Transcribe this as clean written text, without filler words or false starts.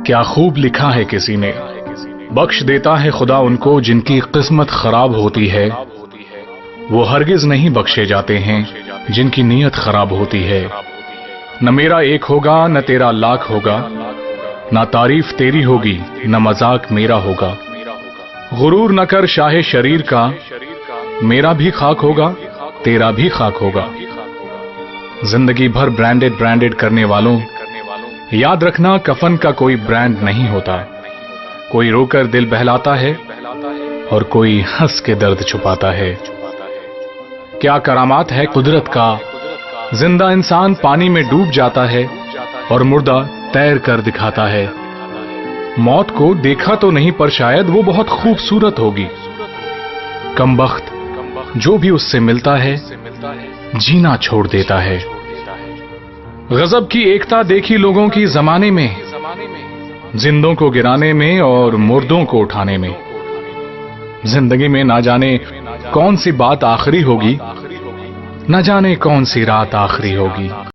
کیا خوب لکھا ہے کسی نے، بخش دیتا ہے خدا ان کو جن کی قسمت خراب ہوتی ہے، وہ ہرگز نہیں بخشے جاتے ہیں جن کی نیت خراب ہوتی ہے۔ نہ میرا ایک ہوگا نہ تیرا لاکھ ہوگا، نہ تعریف تیری ہوگی نہ مذاق میرا ہوگا۔ غرور نہ کر شاہ شریر کا، میرا بھی خاک ہوگا تیرا بھی خاک ہوگا۔ زندگی بھر برانڈڈ کرنے والوں، یاد رکھنا کفن کا کوئی برانڈ نہیں ہوتا۔ کوئی رو کر دل بہلاتا ہے اور کوئی ہنس کے درد چھپاتا ہے۔ کیا کرامات ہے قدرت کا، زندہ انسان پانی میں ڈوب جاتا ہے اور مردہ تیر کر دکھاتا ہے۔ موت کو دیکھا تو نہیں پر شاید وہ بہت خوبصورت ہوگی۔ کم بخت جو بھی اس سے ملتا ہے جینا چھوڑ دیتا ہے۔ غضب کی ایکتا دیکھی لوگوں کی زمانے میں، زندوں کو گرانے میں اور مردوں کو اٹھانے میں۔ زندگی میں نہ جانے کون سی بات آخری ہوگی، نہ جانے کون سی رات آخری ہوگی۔